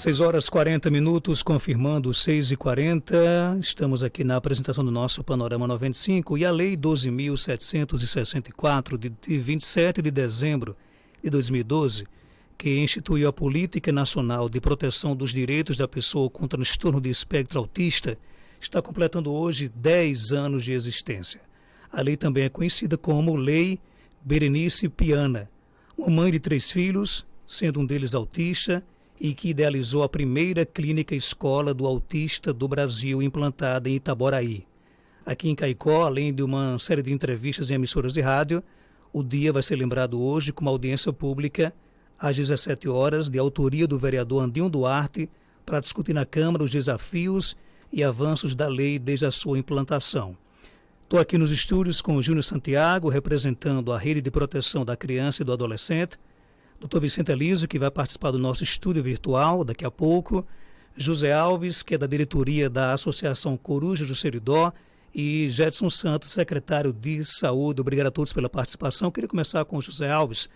6h40, confirmando 6h40. Estamos aqui na apresentação do nosso Panorama 95 e a Lei 12.764, de 27 de dezembro de 2012, que instituiu a Política Nacional de Proteção dos Direitos da Pessoa com Transtorno de Espectro Autista, está completando hoje 10 anos de existência. A lei também é conhecida como Lei Berenice Piana, uma mãe de 3 filhos, sendo um deles autista, e que idealizou a primeira clínica escola do autista do Brasil, implantada em Itaboraí. Aqui em Caicó, além de uma série de entrevistas em emissoras de rádio, o dia vai ser lembrado hoje com uma audiência pública às 17 horas, de autoria do vereador Andinho Duarte, para discutir na Câmara os desafios e avanços da lei desde a sua implantação. Estou aqui nos estúdios com o Júnior Santiago, representando a Rede de Proteção da Criança e do Adolescente, Dr. Vicente Elísio, que vai participar do nosso estúdio virtual daqui a pouco, José Alves, que é da diretoria da Associação Corujas do Seridó, e Jetson Santos, secretário de Saúde. Obrigado a todos pela participação. Queria começar com o José Alves,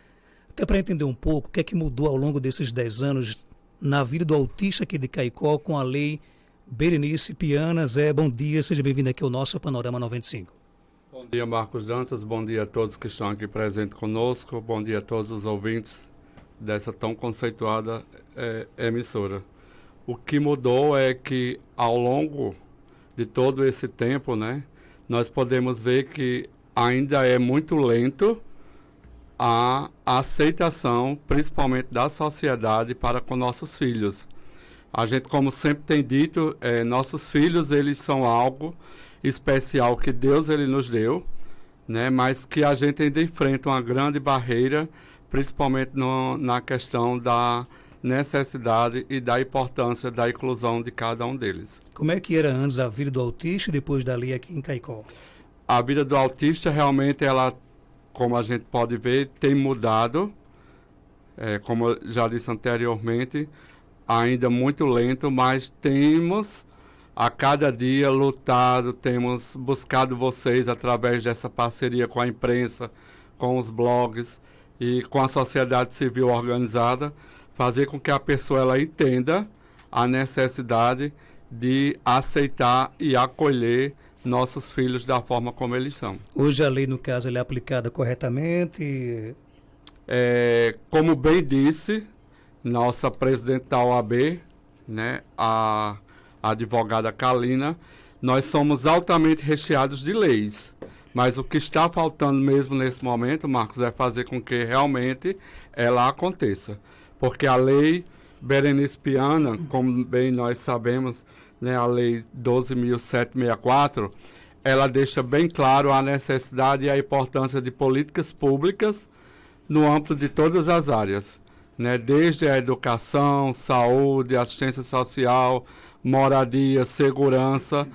até para entender um pouco o que é que mudou ao longo desses 10 anos na vida do autista aqui de Caicó com a Lei Berenice Piana. Zé, bom dia, seja bem-vindo aqui ao nosso Panorama 95. Bom dia, Marcos Dantas, bom dia a todos que estão aqui presentes conosco, bom dia a todos os ouvintes dessa tão conceituada emissora. O que mudou é que ao longo de todo esse tempo, nós podemos ver que ainda é muito lento a aceitação, principalmente da sociedade, para com nossos filhos. A gente, como sempre tem dito, nossos filhos, eles são algo especial que Deus ele nos deu, mas que a gente ainda enfrenta uma grande barreira, principalmente na questão da necessidade e da importância da inclusão de cada um deles. Como é que era antes a vida do autista e depois da lei aqui em Caicó? A vida do autista realmente, ela, como a gente pode ver, tem mudado, como eu já disse anteriormente, ainda muito lento, mas temos a cada dia lutado, temos buscado vocês através dessa parceria com a imprensa, com os blogs e com a sociedade civil organizada, fazer com que a pessoa ela entenda a necessidade de aceitar e acolher nossos filhos da forma como eles são. Hoje a lei, no caso, ela é aplicada corretamente? Como bem disse nossa presidente da OAB, a advogada Kalina, nós somos altamente recheados de leis. Mas o que está faltando mesmo nesse momento, Marcos, é fazer com que realmente ela aconteça. Porque a lei Berenice Piana, como bem nós sabemos, a lei 12.764, ela deixa bem claro a necessidade e a importância de políticas públicas no âmbito de todas as áreas, desde a educação, saúde, assistência social, moradia, segurança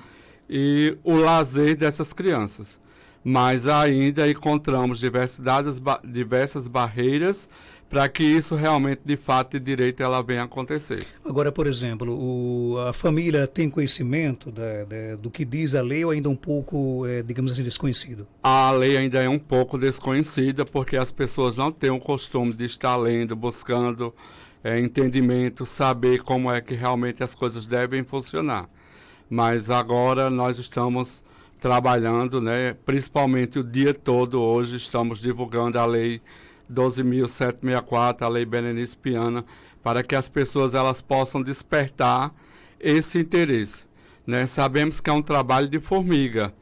e o lazer dessas crianças. Mas ainda encontramos diversas barreiras para que isso realmente, de fato e direito, ela venha a acontecer. Agora, por exemplo, a família tem conhecimento do que diz a lei ou ainda um pouco, digamos assim, desconhecido? A lei ainda é um pouco desconhecida porque as pessoas não têm o costume de estar lendo, buscando entendimento, saber como é que realmente as coisas devem funcionar. Mas agora nós estamos trabalhando, principalmente o dia todo hoje, estamos divulgando a lei 12.764, a lei Berenice Piana, para que as pessoas elas possam despertar esse interesse. Sabemos que é um trabalho de formiga,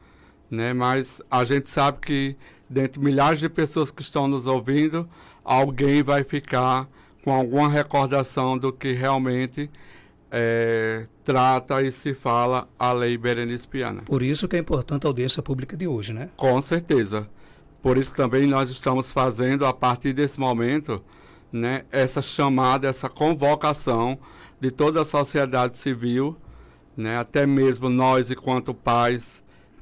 mas a gente sabe que dentre milhares de pessoas que estão nos ouvindo, alguém vai ficar com alguma recordação do que realmente trata e se fala a lei Berenice Piana. Por isso que é importante a audiência pública de hoje, Com certeza. Por isso também nós estamos fazendo, a partir desse momento, essa chamada, essa convocação de toda a sociedade civil, até mesmo nós, enquanto pais,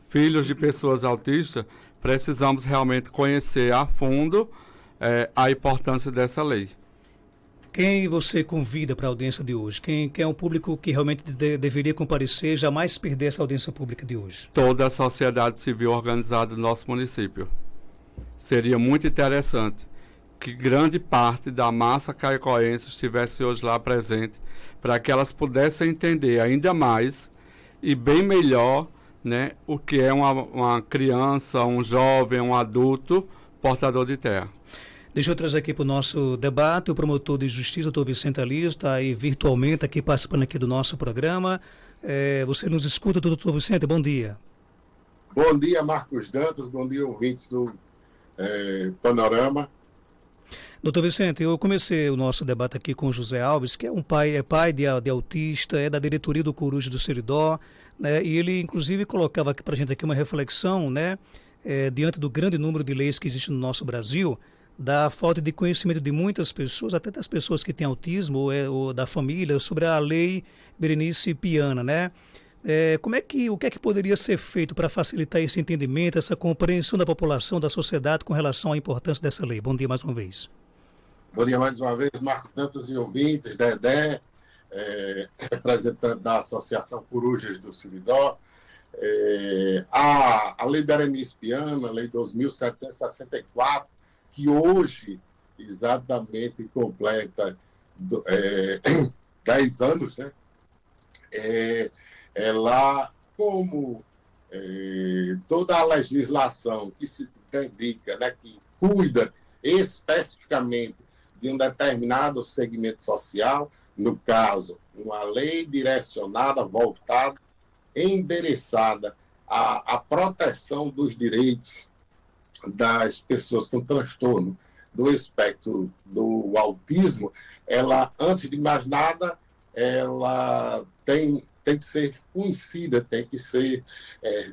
filhos de pessoas autistas, precisamos realmente conhecer a fundo a importância dessa lei. Quem você convida para a audiência de hoje? Quem é um público que realmente deveria comparecer, jamais perder essa audiência pública de hoje? Toda a sociedade civil organizada do nosso município. Seria muito interessante que grande parte da massa caicoense estivesse hoje lá presente, para que elas pudessem entender ainda mais e bem melhor, né, o que é uma criança, um jovem, um adulto portador de terra. Deixa eu trazer aqui para o nosso debate o promotor de justiça, doutor Vicente Aliso, está aí virtualmente aqui participando aqui do nosso programa. Você nos escuta, doutor Vicente, bom dia. Bom dia, Marcos Dantas, bom dia, ouvintes do Panorama. Doutor Vicente, eu comecei o nosso debate aqui com o José Alves, que é pai de autista, é da diretoria do Coruja do Seridó, né, e ele inclusive colocava aqui para a gente aqui uma reflexão, né, diante do grande número de leis que existe no nosso Brasil, da falta de conhecimento de muitas pessoas, até das pessoas que têm autismo ou da família, sobre a lei Berenice Piana, né? O que é que poderia ser feito para facilitar esse entendimento, essa compreensão da população, da sociedade com relação à importância dessa lei? Bom dia mais uma vez. Bom dia mais uma vez, Marcos Dantas e ouvintes, Dedé, representante da Associação Corujas do Seridó. A lei Berenice Piana, a lei 2.764, que hoje exatamente completa 10 anos, né? Ela, como toda a legislação que se dedica, né, que cuida especificamente de um determinado segmento social, no caso, uma lei direcionada, voltada, endereçada à proteção dos direitos das pessoas com transtorno do espectro do autismo, ela, antes de mais nada, ela tem que ser conhecida, tem que ser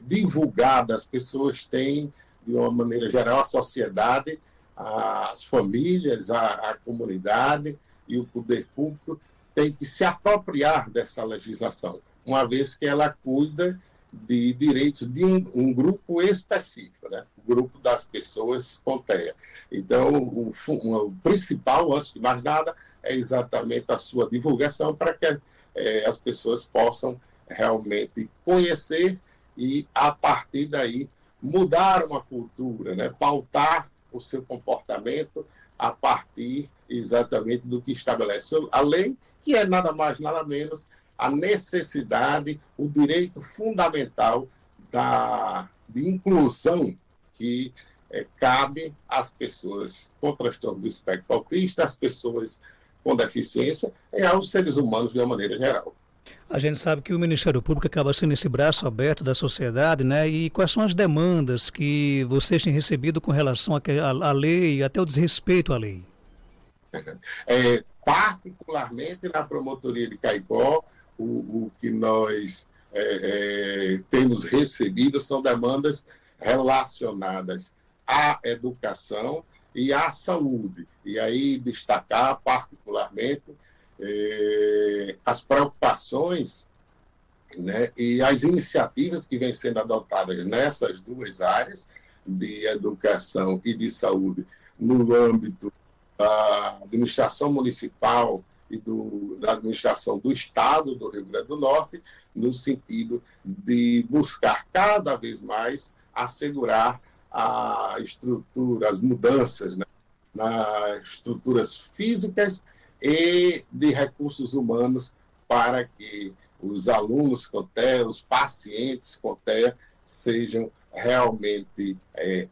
divulgada. As pessoas têm, de uma maneira geral, a sociedade, as famílias, a comunidade e o poder público tem que se apropriar dessa legislação, uma vez que ela cuida de direitos de um grupo específico, né? O grupo das pessoas com TEA. Então, o principal, antes de mais nada, é exatamente a sua divulgação para que as pessoas possam realmente conhecer e, a partir daí, mudar uma cultura, né? Pautar o seu comportamento a partir exatamente do que estabelece a lei, que é nada mais, nada menos a necessidade, o direito fundamental de inclusão que cabe às pessoas com transtorno do espectro autista, às pessoas com deficiência e aos seres humanos de uma maneira geral. A gente sabe que o Ministério Público acaba sendo esse braço aberto da sociedade, né? E quais são as demandas que vocês têm recebido com relação à lei, até o desrespeito à lei? Particularmente na promotoria de Caicó, o que nós temos recebido são demandas relacionadas à educação e à saúde. E aí destacar particularmente as preocupações, né, e as iniciativas que vêm sendo adotadas nessas duas áreas, de educação e de saúde, no âmbito da administração municipal e da administração do Estado do Rio Grande do Norte, no sentido de buscar cada vez mais assegurar a estrutura, as mudanças, né, nas estruturas físicas e de recursos humanos para que os alunos com TEA, os pacientes com TEA, sejam realmente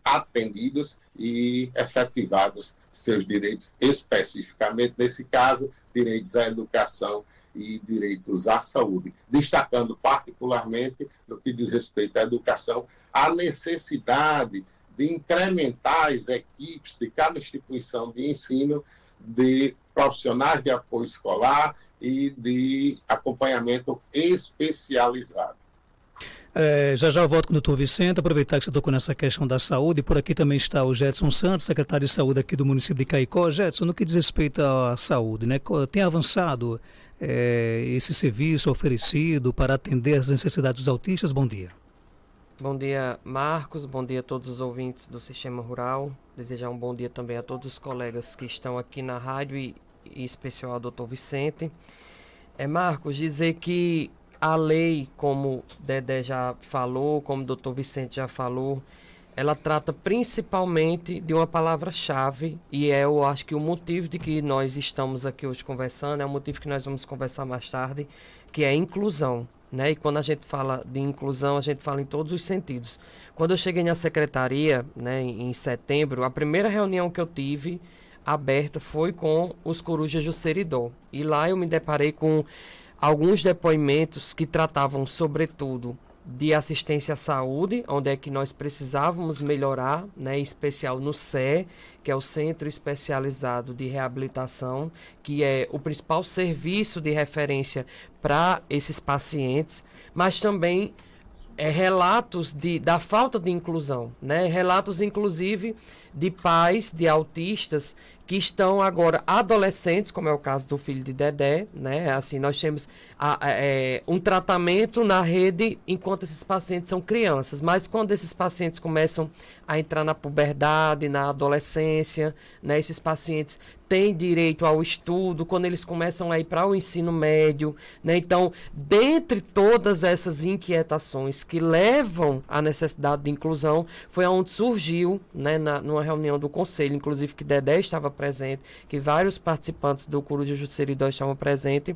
atendidos e efetivados seus direitos, especificamente, nesse caso, direitos à educação e direitos à saúde, destacando particularmente, no que diz respeito à educação, a necessidade de incrementar as equipes de cada instituição de ensino de profissionais de apoio escolar e de acompanhamento especializado. Já eu volto com o doutor Vicente, aproveitar que você tocou nessa questão da saúde. Por aqui também está o Jetson Santos, secretário de saúde aqui do município de Caicó. Jetson, no que diz respeito à saúde, né, tem avançado esse serviço oferecido para atender as necessidades dos autistas? Bom dia. Bom dia, Marcos. Bom dia a todos os ouvintes do Sistema Rural. Desejar um bom dia também a todos os colegas que estão aqui na rádio e em especial ao doutor Vicente. Marcos, dizer que a lei, como Dedé já falou, como o doutor Vicente já falou, ela trata principalmente de uma palavra-chave, e eu acho que o motivo de que nós estamos aqui hoje conversando é o motivo que nós vamos conversar mais tarde, que é inclusão, né? E quando a gente fala de inclusão, a gente fala em todos os sentidos. Quando eu cheguei na secretaria, né, em setembro, a primeira reunião que eu tive aberta foi com os corujas do Seridó. E lá eu me deparei com alguns depoimentos que tratavam, sobretudo, de assistência à saúde, onde é que nós precisávamos melhorar, né, em especial no CE, que é o Centro Especializado de Reabilitação, que é o principal serviço de referência para esses pacientes, mas também relatos da falta de inclusão, né? Relatos, inclusive, de pais de autistas que estão agora adolescentes, como é o caso do filho de Dedé, né? Assim, nós temos um tratamento na rede enquanto esses pacientes são crianças, mas quando esses pacientes começam a entrar na puberdade, na adolescência, né? Esses pacientes têm direito ao estudo, quando eles começam a ir para o ensino médio, né? Então, dentre todas essas inquietações que levam à necessidade de inclusão, foi onde surgiu, né, numa reunião do conselho, inclusive que Dedé estava presente, que vários participantes do Coruja do Seridó estavam presentes,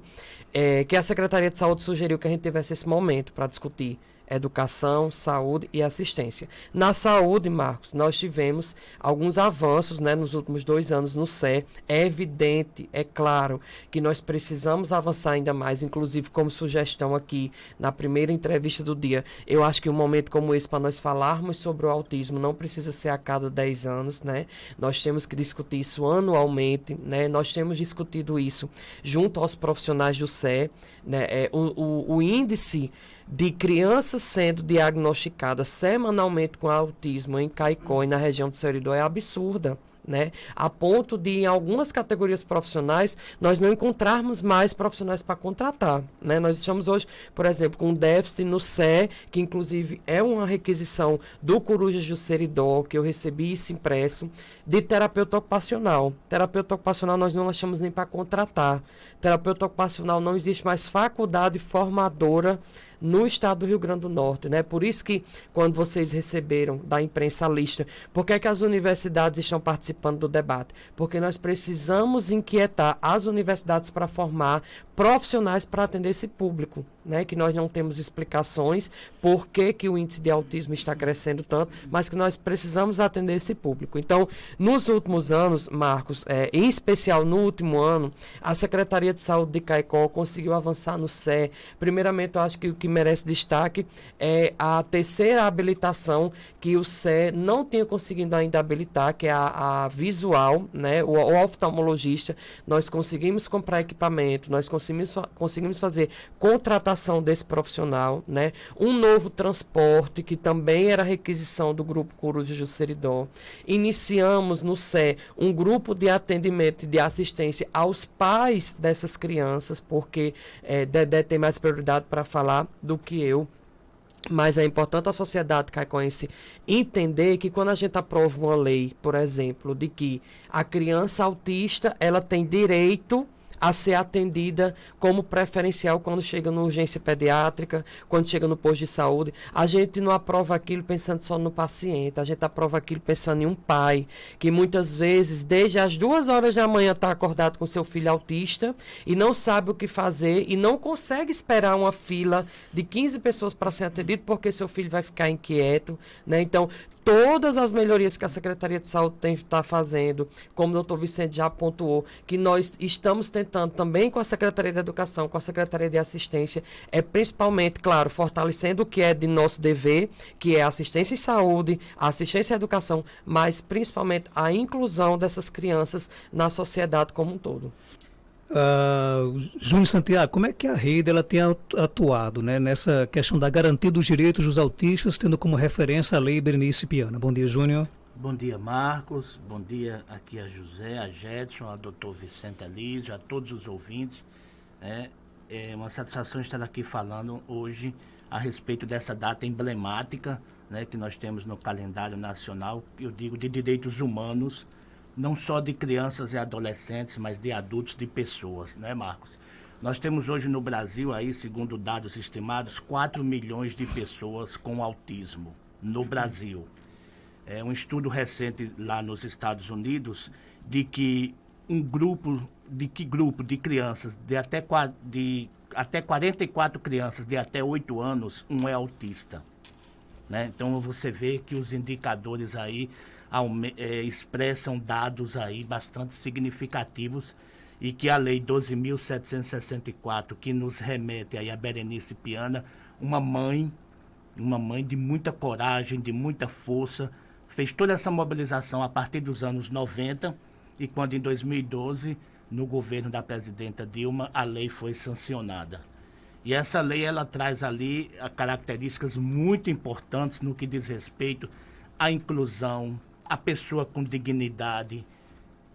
que a Secretaria de Saúde sugeriu que a gente tivesse esse momento para discutir educação, saúde e assistência. Na saúde, Marcos, nós tivemos alguns avanços, né, nos últimos 2 anos no CE. É evidente, é claro, que nós precisamos avançar ainda mais, inclusive como sugestão aqui na primeira entrevista do dia. Eu acho que um momento como esse, para nós falarmos sobre o autismo, não precisa ser a cada 10 anos, né? Nós temos que discutir isso anualmente, né? Nós temos discutido isso junto aos profissionais do CE, né? O índice de crianças sendo diagnosticadas semanalmente com autismo em Caicó e na região do Seridó é absurda, né? A ponto de, em algumas categorias profissionais, nós não encontrarmos mais profissionais para contratar, né? Nós estamos hoje, por exemplo, com um déficit no CE, que inclusive é uma requisição do Corujas do Seridó, que eu recebi isso impresso, de terapeuta ocupacional. Terapeuta ocupacional nós não achamos nem para contratar. Terapeuta ocupacional não existe mais faculdade formadora no estado do Rio Grande do Norte, né? Por isso que, quando vocês receberam da imprensa a lista, por que é que as universidades estão participando do debate? Porque nós precisamos inquietar as universidades para formar profissionais para atender esse público, né? Que nós não temos explicações por que o índice de autismo está crescendo tanto, mas que nós precisamos atender esse público. Então, nos últimos anos, Marcos, em especial no último ano, a Secretaria de Saúde de Caicó conseguiu avançar no CE. Primeiramente, eu acho que o que merece destaque é a terceira habilitação que o CE não tinha conseguido ainda habilitar, que é a visual, né? O oftalmologista. Nós conseguimos comprar equipamento, nós conseguimos fazer contratação desse profissional, né? Um novo transporte, que também era requisição do Grupo Corujas do Seridó. Iniciamos no CE um grupo de atendimento e de assistência aos pais dessas crianças, porque Dedé tem mais prioridade para falar do que eu. Mas é importante a sociedade caicoense entender que quando a gente aprova uma lei, por exemplo, de que a criança autista ela tem direito a ser atendida como preferencial quando chega na urgência pediátrica, quando chega no posto de saúde, a gente não aprova aquilo pensando só no paciente, a gente aprova aquilo pensando em um pai, que muitas vezes, desde as 2 horas da manhã, está acordado com seu filho autista e não sabe o que fazer e não consegue esperar uma fila de 15 pessoas para ser atendido porque seu filho vai ficar inquieto, né? Então, todas as melhorias que a Secretaria de Saúde está fazendo, como o doutor Vicente já pontuou, que nós estamos tentando também com a Secretaria de Educação, com a Secretaria de Assistência, é principalmente, claro, fortalecendo o que é de nosso dever, que é a assistência em saúde, a assistência à educação, mas principalmente a inclusão dessas crianças na sociedade como um todo. Júnior Santiago, como é que a rede ela tem atuado, né, nessa questão da garantia dos direitos dos autistas, tendo como referência a Lei Berenice Piana? Bom dia, Júnior. Bom dia, Marcos. Bom dia aqui a José, a Jedson, a doutor Vicente Alísio, a todos os ouvintes. É uma satisfação estar aqui falando hoje a respeito dessa data emblemática, né, que nós temos no calendário nacional, eu digo, de direitos humanos, não só de crianças e adolescentes, mas de adultos, de pessoas, né, Marcos? Nós temos hoje no Brasil, aí, segundo dados estimados, 4 milhões de pessoas com autismo no Brasil. um estudo recente lá nos Estados Unidos de que grupo de crianças de até 44 crianças de até 8 anos, um é autista. Né? Então você vê que os indicadores aí expressam dados aí bastante significativos e que a Lei 12.764, que nos remete aí a Berenice Piana, uma mãe de muita coragem, de muita força, fez toda essa mobilização a partir dos anos 90 e quando em 2012, no governo da presidenta Dilma, a lei foi sancionada. E essa lei, ela traz ali características muito importantes no que diz respeito à inclusão, à pessoa com dignidade,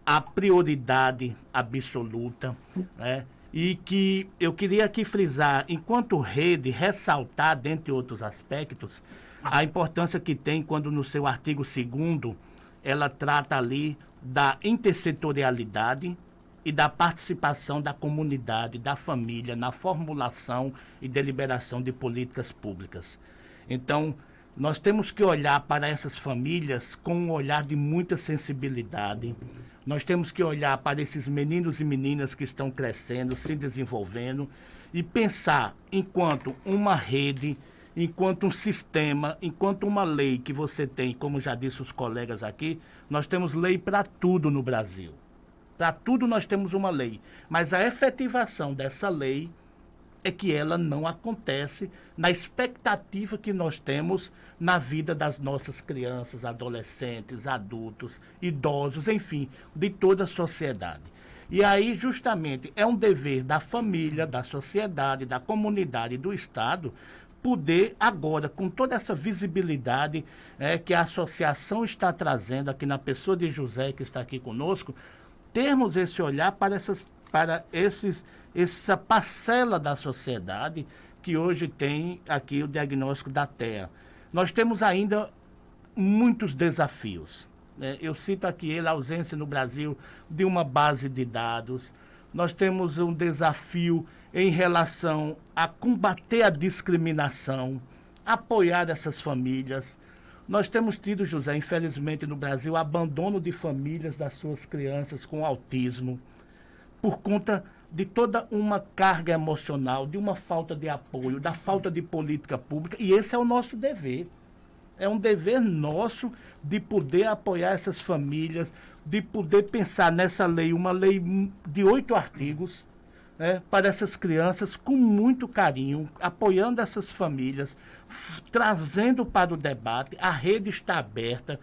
à prioridade absoluta, né? E que eu queria aqui frisar, enquanto rede, ressaltar, dentre outros aspectos, a importância que tem quando no seu artigo 2º ela trata ali da intersetorialidade e da participação da comunidade, da família, na formulação e deliberação de políticas públicas. Então, nós temos que olhar para essas famílias com um olhar de muita sensibilidade. Nós temos que olhar para esses meninos e meninas que estão crescendo, se desenvolvendo e pensar enquanto uma rede, enquanto um sistema, enquanto uma lei que você tem, como já disse os colegas aqui, nós temos lei para tudo no Brasil. Para tudo nós temos uma lei, mas a efetivação dessa lei é que ela não acontece na expectativa que nós temos na vida das nossas crianças, adolescentes, adultos, idosos, enfim, de toda a sociedade. E aí, justamente, é um dever da família, da sociedade, da comunidade, do Estado, poder agora, com toda essa visibilidade que a associação está trazendo aqui na pessoa de José, que está aqui conosco, termos esse olhar para essa parcela da sociedade que hoje tem aqui o diagnóstico da TEA. Nós temos ainda muitos desafios. Eu cito aqui a ausência no Brasil de uma base de dados. Nós temos um desafio em relação a combater a discriminação, apoiar essas famílias. Nós temos tido, José, infelizmente no Brasil, abandono de famílias das suas crianças com autismo, por conta de toda uma carga emocional, de uma falta de apoio, da falta de política pública, e esse é o nosso dever. É um dever nosso de poder apoiar essas famílias, de poder pensar nessa lei, uma lei de 8 artigos, para essas crianças com muito carinho, apoiando essas famílias, trazendo para o debate. A rede está aberta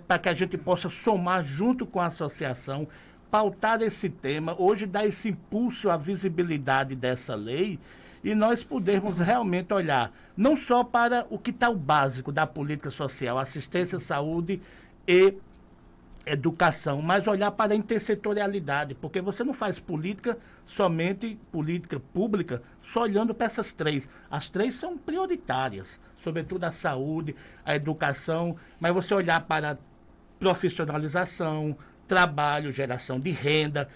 para que a gente possa somar junto com a associação, pautar esse tema, hoje dar esse impulso à visibilidade dessa lei e nós podermos realmente olhar não só para o que está o básico da política social, assistência, saúde e educação, mas olhar para a intersetorialidade, porque você não faz política pública, só olhando para essas três. As três são prioritárias, sobretudo a saúde, a educação, mas você olhar para profissionalização, trabalho, geração de renda,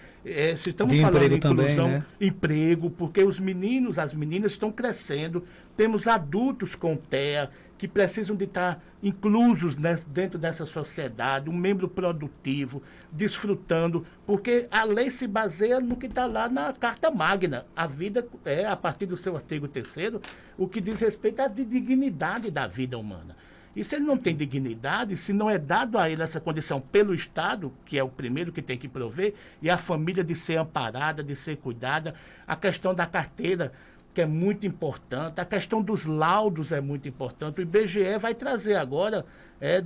se estamos de falando emprego de inclusão, também, né? Emprego, porque os meninos, as meninas estão crescendo, temos adultos com TEA que precisam de estar inclusos dentro dessa sociedade, um membro produtivo, desfrutando, porque a lei se baseia no que está lá na Carta Magna. A vida é, a partir do seu artigo 3º, o que diz respeito à dignidade da vida humana. E se ele não tem dignidade, se não é dado a ele essa condição pelo Estado, que é o primeiro que tem que prover, e a família de ser amparada, de ser cuidada, a questão da carteira, que é muito importante, a questão dos laudos é muito importante. O IBGE vai trazer agora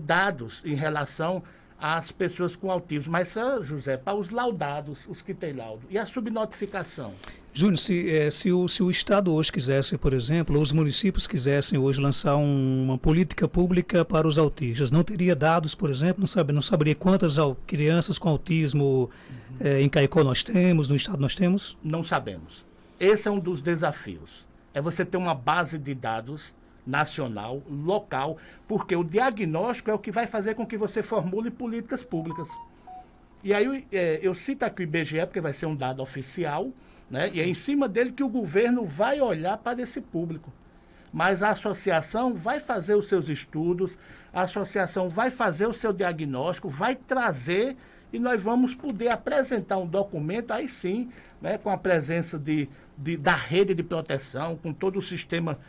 dados em relação às pessoas com autismo, mas, José, para os laudados, os que têm laudo, e a subnotificação. Júnior, se o Estado hoje quisesse, por exemplo, ou os municípios quisessem hoje lançar uma política pública para os autistas, não teria dados, por exemplo, não saberia quantas crianças com autismo em Caicó nós temos, no Estado nós temos? Não sabemos. Esse é um dos desafios. É você ter uma base de dados nacional, local, porque o diagnóstico é o que vai fazer com que você formule políticas públicas. E aí eu cito aqui o IBGE, porque vai ser um dado oficial, né? E é em cima dele que o governo vai olhar para esse público. mas a associação vai fazer os seus estudos, a associação vai fazer o seu diagnóstico, vai trazer e nós vamos poder apresentar um documento, aí sim, né, com a presença da rede de proteção, com todo o sistema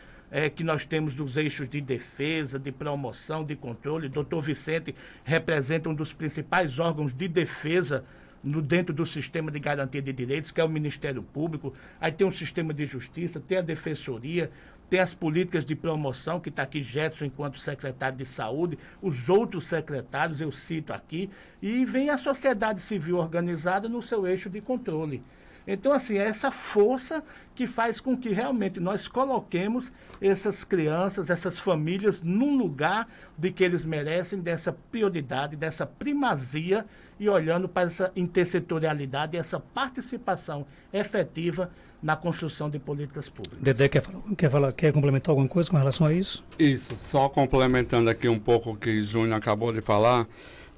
que nós temos dos eixos de defesa, de promoção, de controle. Dr. Vicente representa um dos principais órgãos de defesa dentro do sistema de garantia de direitos, que é o Ministério Público. Aí tem um sistema de justiça, tem a defensoria, tem as políticas de promoção, que está aqui Jetson enquanto secretário de saúde, os outros secretários eu cito aqui, e vem a sociedade civil organizada no seu eixo de controle. Então, assim, é essa força que faz com que realmente nós coloquemos essas crianças, essas famílias, num lugar de que eles merecem, dessa prioridade, dessa primazia, e olhando para essa intersetorialidade, essa participação efetiva na construção de políticas públicas. Dedé, quer complementar alguma coisa com relação a isso? Isso, só complementando aqui um pouco o que Júnior acabou de falar,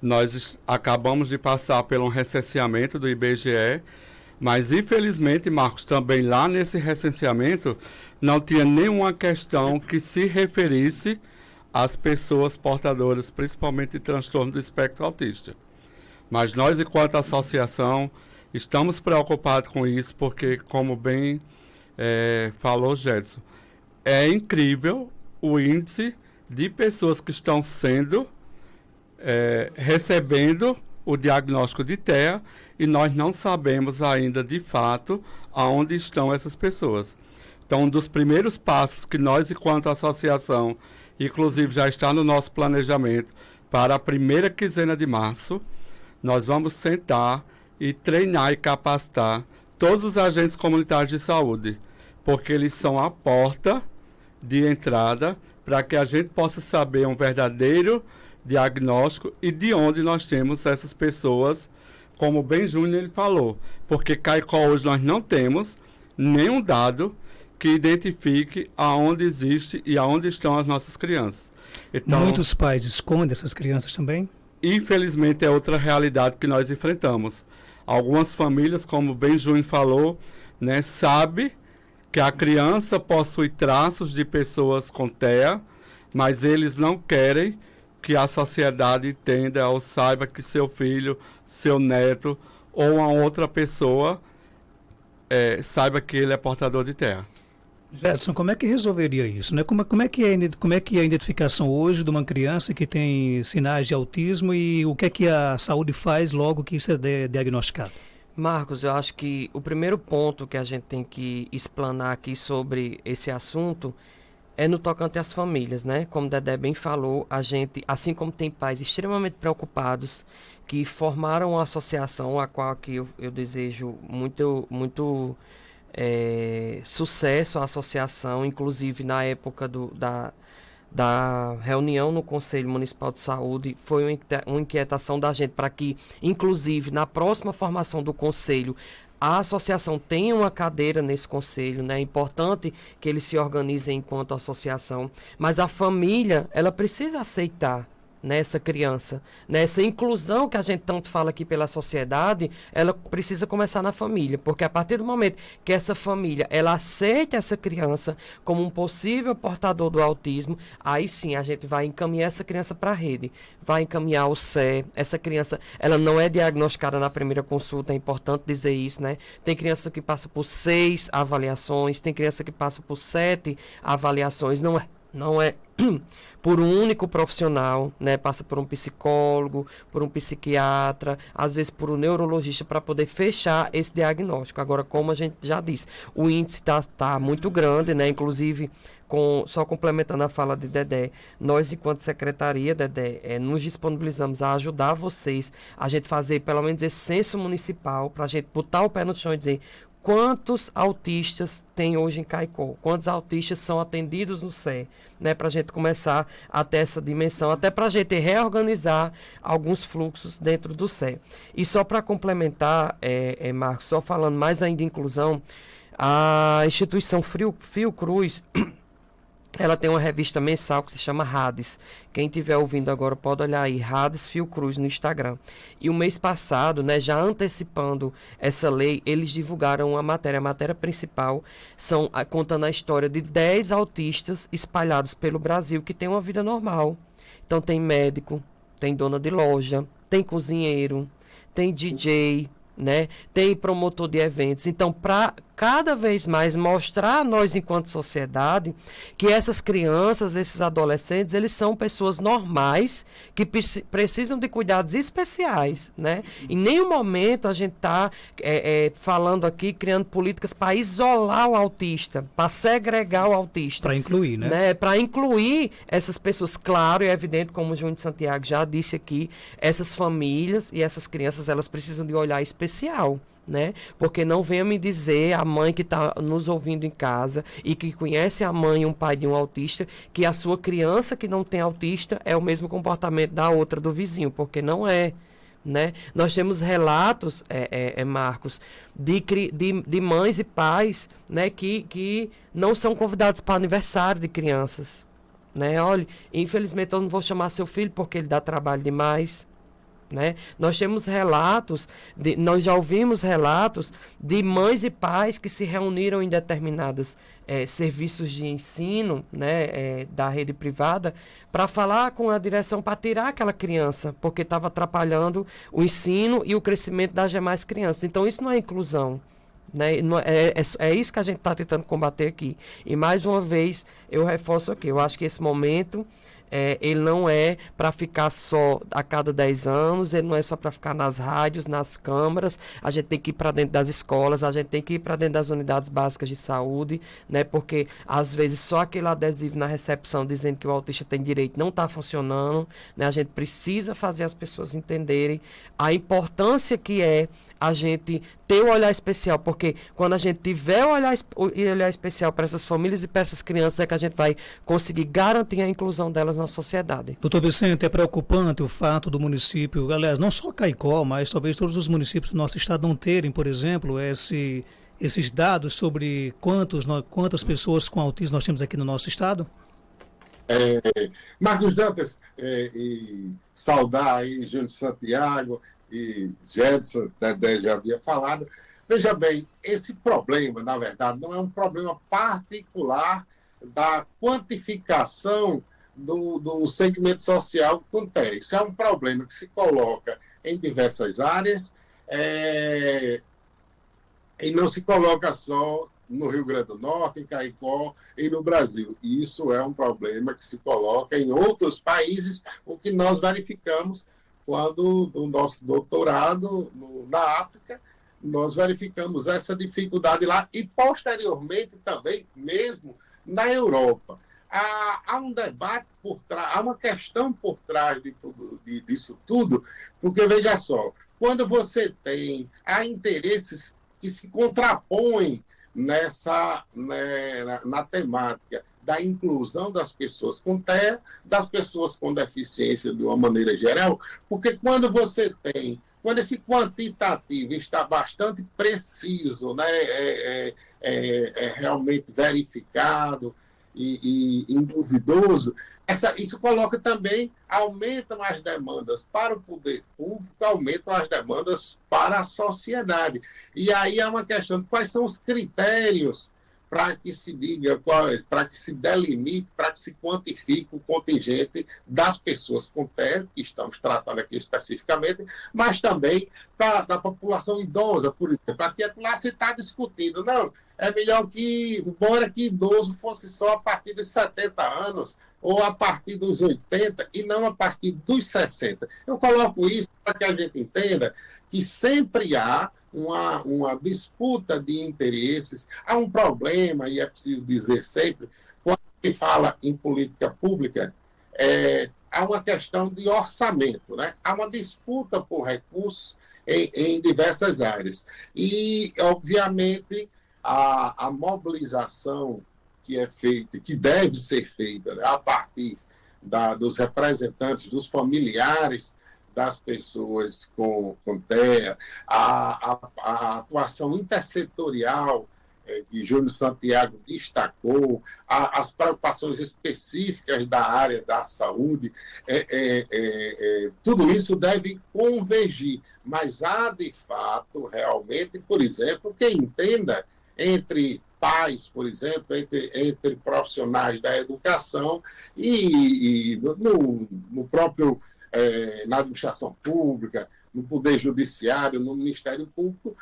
nós acabamos de passar por um recenseamento do IBGE, mas, infelizmente, Marcos, também lá nesse recenseamento não tinha nenhuma questão que se referisse às pessoas portadoras, principalmente de transtorno do espectro autista. Mas nós, enquanto associação, estamos preocupados com isso, porque, como bem falou Jetson, é incrível o índice de pessoas que estão recebendo o diagnóstico de TEA, e nós não sabemos ainda de fato aonde estão essas pessoas. Então, um dos primeiros passos que nós, enquanto associação, inclusive já está no nosso planejamento para a primeira quinzena de março, nós vamos sentar e treinar e capacitar todos os agentes comunitários de saúde, porque eles são a porta de entrada para que a gente possa saber um verdadeiro diagnóstico e de onde nós temos essas pessoas, como bem Júnior ele falou, porque CAICOL hoje nós não temos nenhum dado que identifique aonde existe e aonde estão as nossas crianças. Então, muitos pais escondem essas crianças também? Infelizmente é outra realidade que nós enfrentamos. Algumas famílias, como bem Júnior falou, né, sabe que a criança possui traços de pessoas com TEA, mas eles não querem que a sociedade entenda ou saiba que seu filho, seu neto ou uma outra pessoa saiba que ele é portador de TEA. Jetson, como é que resolveria isso, né? Como é que é a identificação hoje de uma criança que tem sinais de autismo e o que é que a saúde faz logo que isso é diagnosticado? Marcos, eu acho que o primeiro ponto que a gente tem que explanar aqui sobre esse assunto é no tocante às famílias, né? Como o Dedé bem falou, a gente, assim como tem pais extremamente preocupados que formaram uma associação, a qual que eu desejo muito sucesso à associação, inclusive na época da reunião no Conselho Municipal de Saúde, foi uma inquietação da gente para que, inclusive, na próxima formação do Conselho, a associação tenha uma cadeira nesse conselho, né? É importante que eles se organizem enquanto associação, mas a família, ela precisa aceitar nessa criança, nessa inclusão que a gente tanto fala aqui pela sociedade, ela precisa começar na família, porque a partir do momento que essa família, ela aceita essa criança como um possível portador do autismo, aí sim a gente vai encaminhar essa criança para a rede, vai encaminhar o CE, essa criança, ela não é diagnosticada na primeira consulta, é importante dizer isso, né? Tem criança que passa por 6 avaliações, tem criança que passa por 7 avaliações, não é por um único profissional, né? Passa por um psicólogo, por um psiquiatra, às vezes por um neurologista para poder fechar esse diagnóstico. Agora, como a gente já disse, o índice tá muito grande, né? Inclusive, só complementando a fala de Dedé, nós, enquanto secretaria, Dedé, nos disponibilizamos a ajudar vocês, a gente fazer pelo menos esse censo municipal, para a gente botar o pé no chão e dizer quantos autistas tem hoje em CAICOL, quantos autistas são atendidos no CE, né, para a gente começar a ter essa dimensão, até para a gente reorganizar alguns fluxos dentro do CE. E só para complementar, Marcos, só falando mais ainda de inclusão, a instituição Fiocruz, ela tem uma revista mensal que se chama Hades. Quem estiver ouvindo agora pode olhar aí, Hades Fiocruz no Instagram. E o mês passado, né, já antecipando essa lei, eles divulgaram uma matéria. A matéria principal contando a história de 10 autistas espalhados pelo Brasil que têm uma vida normal. Então tem médico, tem dona de loja, tem cozinheiro, tem DJ, né? Tem promotor de eventos. Então, para cada vez mais mostrar a nós, enquanto sociedade, que essas crianças, esses adolescentes, eles são pessoas normais que precisam de cuidados especiais, né? Em nenhum momento a gente está falando aqui, criando políticas para isolar o autista, para segregar o autista. Para incluir, né? Para incluir essas pessoas, claro e evidente, como o Júnior de Santiago já disse aqui, essas famílias e essas crianças, elas precisam de olhar especial, né? Porque não venha me dizer, a mãe que está nos ouvindo em casa e que conhece a mãe e um pai de um autista, que a sua criança que não tem autista é o mesmo comportamento da outra, do vizinho, porque não é, né? Nós temos relatos, Marcos, de mães e pais, né, que não são convidados para aniversário de crianças, né? Olha, infelizmente eu não vou chamar seu filho porque ele dá trabalho demais, né? Nós temos relatos, nós já ouvimos relatos de mães e pais que se reuniram em determinados serviços de ensino, né, da rede privada, para falar com a direção para tirar aquela criança, porque estava atrapalhando o ensino e o crescimento das demais crianças. Então isso não é inclusão, né? É isso que a gente está tentando combater aqui. E mais uma vez eu reforço aqui, eu acho que esse momento ele não é para ficar só a cada 10 anos, ele não é só para ficar nas rádios, nas câmaras, a gente tem que ir para dentro das escolas, a gente tem que ir para dentro das unidades básicas de saúde, né? Porque às vezes só aquele adesivo na recepção dizendo que o autista tem direito não está funcionando, né? A gente precisa fazer as pessoas entenderem a importância que é a gente ter o olhar especial, porque quando a gente tiver o olhar especial para essas famílias e para essas crianças, é que a gente vai conseguir garantir a inclusão delas na sociedade. Doutor Vicente, é preocupante o fato do município, aliás, não só Caicó, mas talvez todos os municípios do nosso estado não terem, por exemplo, esses dados sobre quantas pessoas com autismo nós temos aqui no nosso estado? Marcos Dantas, e saudar aí Júnior de Santiago e Jedson, já havia falado. Veja bem, esse problema, na verdade, não é um problema particular da quantificação do segmento social que acontece. Isso é um problema que se coloca em diversas áreas e não se coloca só no Rio Grande do Norte, em Caicó e no Brasil. Isso é um problema que se coloca em outros países, o que nós verificamos quando no nosso doutorado na África, nós verificamos essa dificuldade lá e, posteriormente, também, mesmo na Europa. Há um debate por trás, há uma questão por trás disso tudo, porque, veja só, quando você há interesses que se contrapõem na temática da inclusão das pessoas com TEA, das pessoas com deficiência de uma maneira geral, porque quando esse quantitativo está bastante preciso, né, realmente verificado e duvidoso, isso coloca também, aumentam as demandas para o poder público, aumentam as demandas para a sociedade. E aí é uma questão de quais são os critérios para que se diga, para que se delimite, para que se quantifique o contingente das pessoas com TEA, que estamos tratando aqui especificamente, mas também da população idosa, por exemplo. Aqui lá se está discutindo, não, o bom era que idoso fosse só a partir dos 70 anos, ou a partir dos 80, e não a partir dos 60. Eu coloco isso para que a gente entenda que sempre há uma disputa de interesses, há um problema, e é preciso dizer sempre, quando se fala em política pública, há uma questão de orçamento, né? Há uma disputa por recursos em diversas áreas. E, obviamente, a mobilização que é feita, que deve ser feita, né, a partir dos representantes, dos familiares das pessoas com TEA, a atuação intersetorial que Júnior Santiago destacou, as preocupações específicas da área da saúde, tudo isso deve convergir, mas há, de fato, realmente, por exemplo, quem entenda entre pais, por exemplo, entre profissionais da educação e no próprio, na administração pública, no Poder Judiciário, no Ministério Público,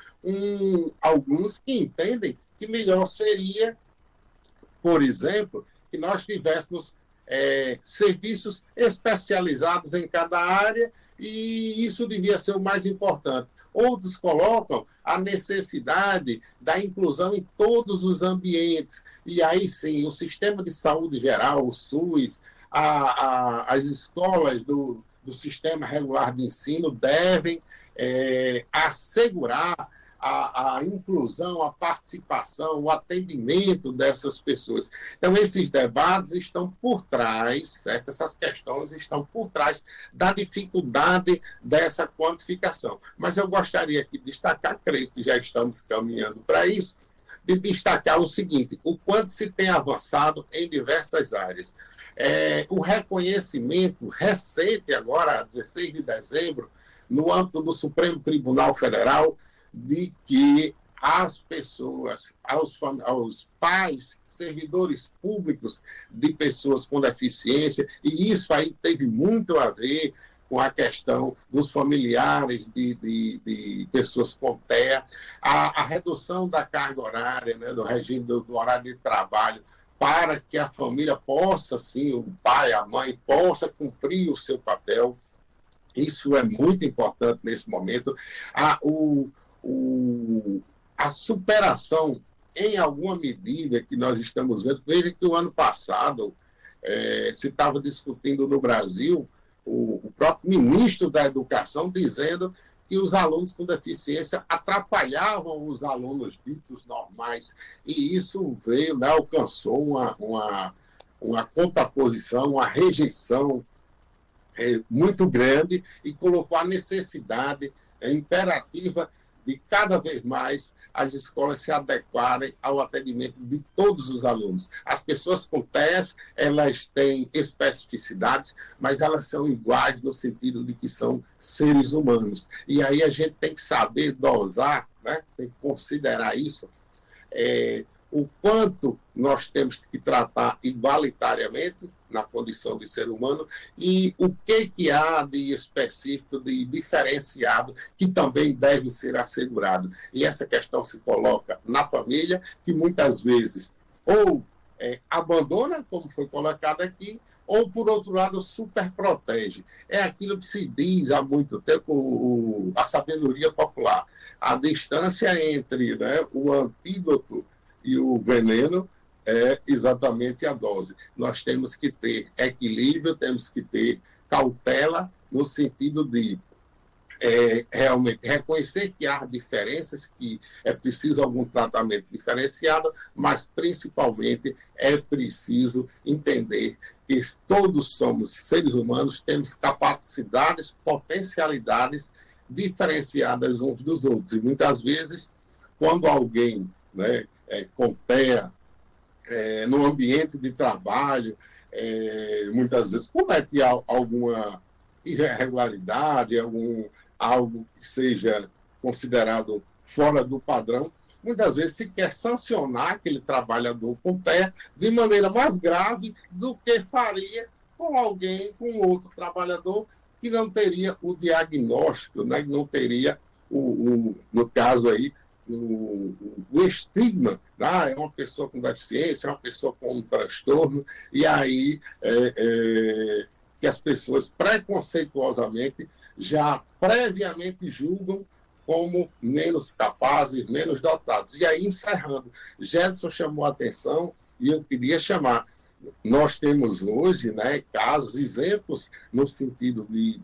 alguns que entendem que melhor seria, por exemplo, que nós tivéssemos serviços especializados em cada área, e isso devia ser o mais importante. Outros colocam a necessidade da inclusão em todos os ambientes, e aí sim, o sistema de saúde geral, o SUS, as escolas do sistema regular de ensino devem assegurar a inclusão, a participação, o atendimento dessas pessoas. Então, esses debates estão por trás, certo? Essas questões estão por trás da dificuldade dessa quantificação. Mas eu gostaria aqui de destacar, creio que já estamos caminhando para isso, de destacar o seguinte: o quanto se tem avançado em diversas áreas. O reconhecimento recente, agora, 16 de dezembro, no âmbito do Supremo Tribunal Federal, de que as pessoas, aos pais, servidores públicos de pessoas com deficiência, e isso aí teve muito a ver com a questão dos familiares de pessoas com TEA, a redução da carga horária, né, do regime do horário de trabalho, para que a família possa, sim, o pai, a mãe, possa cumprir o seu papel. Isso é muito importante nesse momento. A superação, em alguma medida, que nós estamos vendo. Veja que o ano passado se estava discutindo no Brasil, o próprio ministro da Educação dizendo que os alunos com deficiência atrapalhavam os alunos ditos normais, e isso veio, né, alcançou uma contraposição, uma rejeição muito grande, e colocou a necessidade imperativa de cada vez mais as escolas se adequarem ao atendimento de todos os alunos. As pessoas com TEAs, elas têm especificidades, mas elas são iguais no sentido de que são seres humanos. E aí a gente tem que saber dosar, né? Tem que considerar isso, o quanto nós temos que tratar igualitariamente na condição de ser humano, e o que há de específico, de diferenciado, que também deve ser assegurado. E essa questão se coloca na família, que muitas vezes ou abandona, como foi colocado aqui, ou, por outro lado, superprotege. É aquilo que se diz há muito tempo, a sabedoria popular. A distância entre, né, o antídoto e o veneno é exatamente a dose. Nós temos que ter equilíbrio, temos que ter cautela, no sentido de realmente reconhecer que há diferenças, que é preciso algum tratamento diferenciado, mas principalmente é preciso entender que todos somos seres humanos, temos capacidades, potencialidades diferenciadas uns dos outros. E muitas vezes, quando alguém, né, com TEA, no ambiente de trabalho, muitas vezes comete alguma irregularidade, algo que seja considerado fora do padrão, muitas vezes se quer sancionar aquele trabalhador com TEA de maneira mais grave do que faria com alguém, com outro trabalhador que não teria o diagnóstico, né? Não teria, no caso aí, o estigma, é uma pessoa com deficiência, é uma pessoa com um transtorno, e aí que as pessoas preconceituosamente já previamente julgam como menos capazes, menos dotados. E aí, encerrando, Gedson chamou a atenção, e eu queria chamar. Nós temos hoje, né, casos, exemplos, no sentido de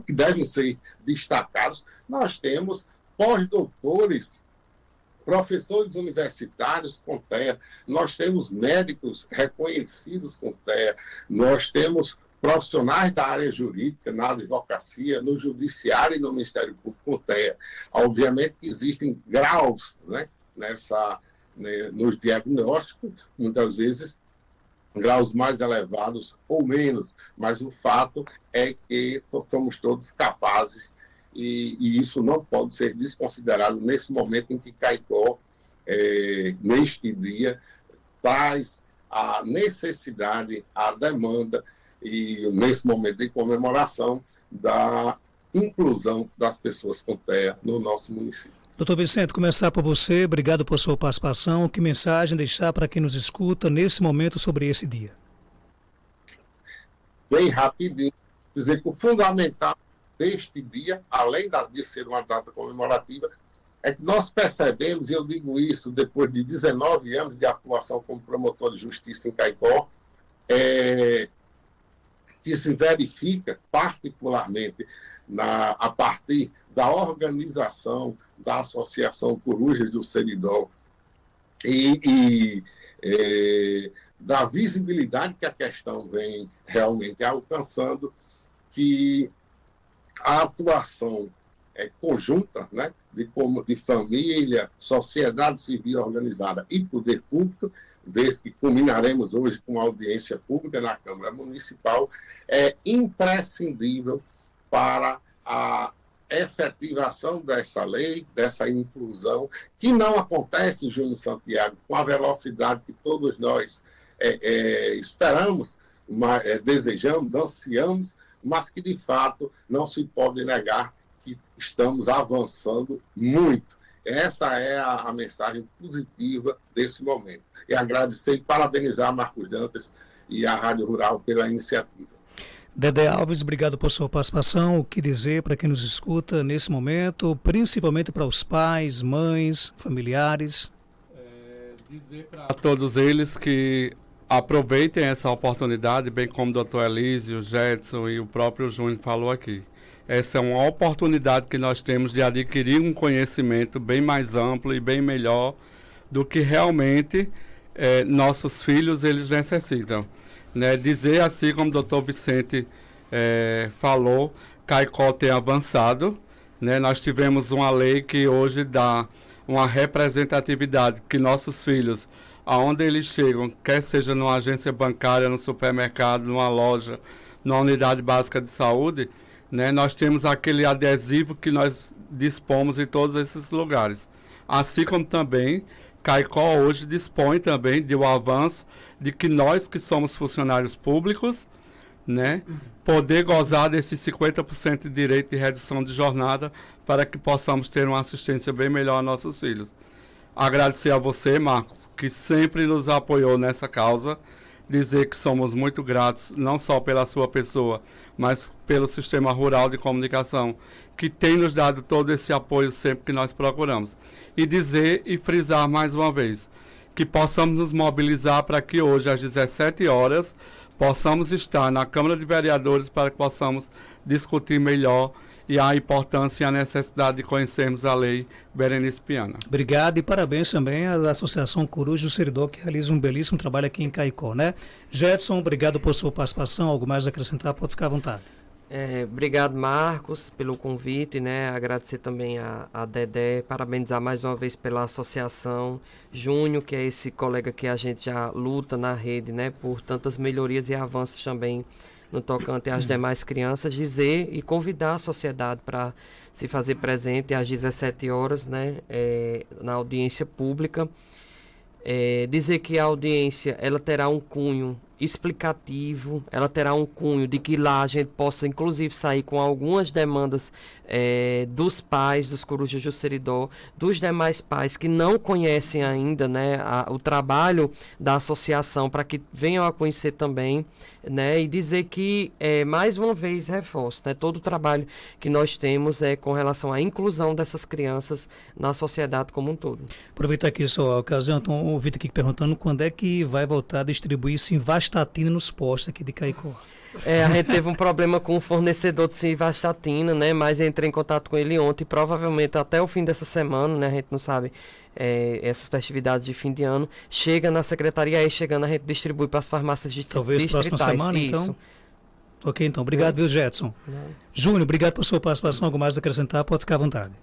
que devem ser destacados. Nós temos pós-doutores, professores universitários com TEA, nós temos médicos reconhecidos com TEA, nós temos profissionais da área jurídica, na advocacia, no judiciário e no Ministério Público com TEA. Obviamente que existem graus, né, né, nos diagnósticos, muitas vezes graus mais elevados ou menos, mas o fato é que somos todos capazes e isso não pode ser desconsiderado nesse momento em que Caicó, neste dia, traz a necessidade, a demanda e nesse momento de comemoração da inclusão das pessoas com TEA no nosso município. Doutor Vicente, começar por você, obrigado por sua participação. Que mensagem deixar para quem nos escuta nesse momento sobre esse dia? Bem rapidinho, dizer que o fundamental deste dia, além de ser uma data comemorativa, é que nós percebemos, e eu digo isso depois de 19 anos de atuação como promotor de justiça em Caicó, que se verifica particularmente a partir da organização da Associação Corujas do Seridó e da visibilidade que a questão vem realmente alcançando, que a atuação conjunta, né, de família, sociedade civil organizada e poder público, vez que culminaremos hoje com audiência pública na Câmara Municipal, é imprescindível para a efetivação dessa lei, dessa inclusão, que não acontece, Júnior Santiago, com a velocidade que todos nós esperamos, desejamos, ansiamos, mas que, de fato, não se pode negar que estamos avançando muito. Essa é a mensagem positiva desse momento. E agradecer e parabenizar a Marcos Dantas e a Rádio Rural pela iniciativa. Dedé Alves, obrigado por sua participação. O que dizer para quem nos escuta nesse momento, principalmente para os pais, mães, familiares? Dizer para todos eles que aproveitem essa oportunidade, bem como o doutor Elísio, o Jetson e o próprio Júnior falou aqui. Essa é uma oportunidade que nós temos de adquirir um conhecimento bem mais amplo e bem melhor do que realmente nossos filhos eles necessitam. Né? Dizer assim, como o doutor Vicente falou, Caicó tem avançado. Né? Nós tivemos uma lei que hoje dá uma representatividade que nossos filhos, aonde eles chegam, quer seja numa agência bancária, no supermercado, numa loja, numa unidade básica de saúde, né? Nós temos aquele adesivo que nós dispomos em todos esses lugares. Assim como também Caicó hoje dispõe também de um avanço de que nós que somos funcionários públicos, né, poder gozar desses 50% de direito de redução de jornada para que possamos ter uma assistência bem melhor a nossos filhos. Agradecer a você, Marcos, que sempre nos apoiou nessa causa, dizer que somos muito gratos, não só pela sua pessoa, mas pelo Sistema Rural de Comunicação, que tem nos dado todo esse apoio sempre que nós procuramos. E dizer e frisar mais uma vez, que possamos nos mobilizar para que hoje, às 17 horas, possamos estar na Câmara de Vereadores para que possamos discutir melhor e a importância e a necessidade de conhecermos a lei Berenice Piana. Obrigado e parabéns também à Associação Coruja do Seridó, que realiza um belíssimo trabalho aqui em Caicó, né? Jetson, obrigado por sua participação. Algo mais a acrescentar? Pode ficar à vontade. Obrigado, Marcos, pelo convite, né? Agradecer também a Dedé, parabenizar mais uma vez pela associação. Júnior, que é esse colega que a gente já luta na rede, né? Por tantas melhorias e avanços também no tocante às demais crianças, dizer e convidar a sociedade para se fazer presente às 17 horas, né? Na audiência pública. Dizer que a audiência ela terá um cunho explicativo, ela terá um cunho de que lá a gente possa inclusive sair com algumas demandas dos pais dos Corujas do Seridó, dos demais pais que não conhecem ainda, né, o trabalho da associação, para que venham a conhecer também, né, e dizer que mais uma vez reforço, né, todo o trabalho que nós temos com relação à inclusão dessas crianças na sociedade como um todo. Aproveitar aqui só a ocasião, então, o Vitor aqui perguntando quando é que vai voltar a distribuir simvastatina nos postos aqui de Caicó. A gente teve um problema com o fornecedor de simvastatina, né? Mas entrei em contato com ele ontem, provavelmente até o fim dessa semana, né? A gente não sabe essas festividades de fim de ano. Chega na secretaria, aí chegando a gente distribui para as farmácias distritais. Talvez próxima semana, isso. Então? Ok, então. Obrigado, viu, Jetson. Júnior, obrigado por sua participação. Algo mais a acrescentar? Pode ficar à vontade.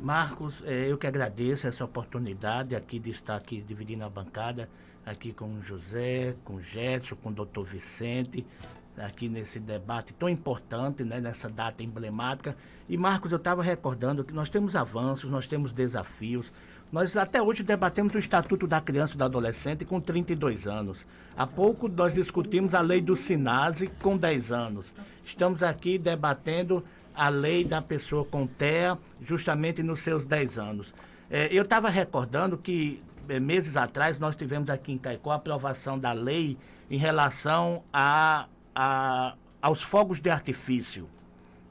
Marcos, eu que agradeço essa oportunidade aqui de estar aqui dividindo a bancada, aqui com o José, com o Jetson, com o doutor Vicente, aqui nesse debate tão importante, né, nessa data emblemática. E, Marcos, eu estava recordando que nós temos avanços, nós temos desafios. Nós até hoje debatemos o Estatuto da Criança e do Adolescente com 32 anos. Há pouco nós discutimos a lei do SINASE com 10 anos. Estamos aqui debatendo a lei da pessoa com TEA justamente nos seus 10 anos. Eu estava recordando que meses atrás nós tivemos aqui em Caicó a aprovação da lei em relação aos fogos de artifício,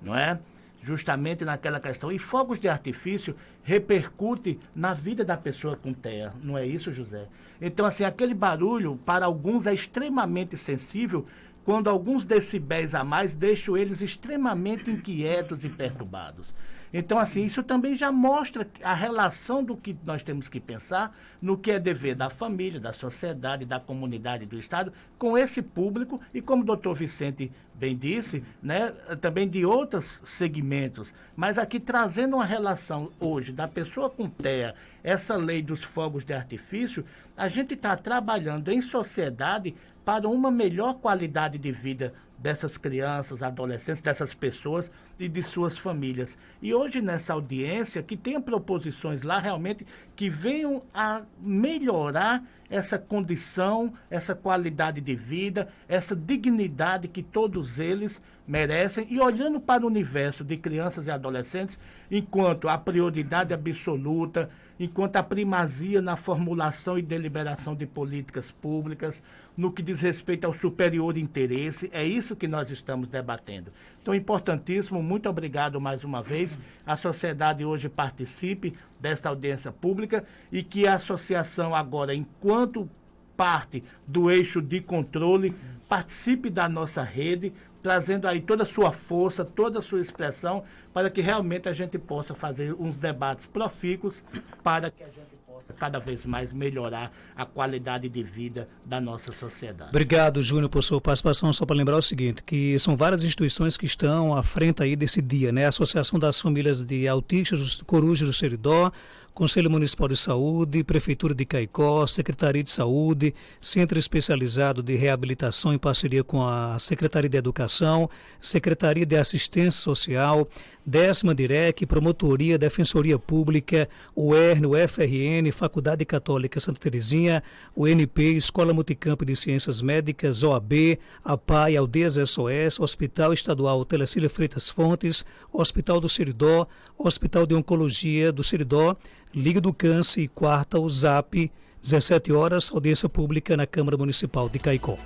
não é? Justamente naquela questão. E fogos de artifício repercute na vida da pessoa com TEA, não é isso, José? Então, assim, aquele barulho, para alguns, é extremamente sensível, quando alguns decibéis a mais deixam eles extremamente inquietos e perturbados. Então, assim, isso também já mostra a relação do que nós temos que pensar no que é dever da família, da sociedade, da comunidade, do Estado, com esse público e, como o doutor Vicente bem disse, né, também de outros segmentos. Mas aqui trazendo uma relação hoje da pessoa com TEA, essa lei dos fogos de artifício, a gente está trabalhando em sociedade para uma melhor qualidade de vida dessas crianças, adolescentes, dessas pessoas e de suas famílias. E hoje nessa audiência, que tenha proposições lá realmente que venham a melhorar essa condição, essa qualidade de vida, essa dignidade que todos eles merecem, e olhando para o universo de crianças e adolescentes, enquanto a prioridade absoluta, enquanto a primazia na formulação e deliberação de políticas públicas, no que diz respeito ao superior interesse, é isso que nós estamos debatendo. Então, importantíssimo, muito obrigado mais uma vez. A sociedade hoje participe desta audiência pública e que a associação agora, enquanto parte do eixo de controle, participe da nossa rede, trazendo aí toda a sua força, toda a sua expressão, para que realmente a gente possa fazer uns debates profícuos, para que a gente possa cada vez mais melhorar a qualidade de vida da nossa sociedade. Obrigado, Júnior, por sua participação. Só para lembrar o seguinte, que são várias instituições que estão à frente aí desse dia, né? A Associação das Famílias de Autistas Corujas do Seridó, Conselho Municipal de Saúde, Prefeitura de Caicó, Secretaria de Saúde, Centro Especializado de Reabilitação em parceria com a Secretaria de Educação, Secretaria de Assistência Social, 10ª DIREC, Promotoria, Defensoria Pública, o ERN, o FRN, Faculdade Católica Santa Terezinha, o NP, Escola Multicampo de Ciências Médicas, OAB, APAI, Aldeias SOS, Hospital Estadual Telecília Freitas Fontes, Hospital do Seridó, Hospital de Oncologia do Seridó, Liga do Câncer e quarta, o ZAP, 17 horas, audiência pública na Câmara Municipal de Caicó.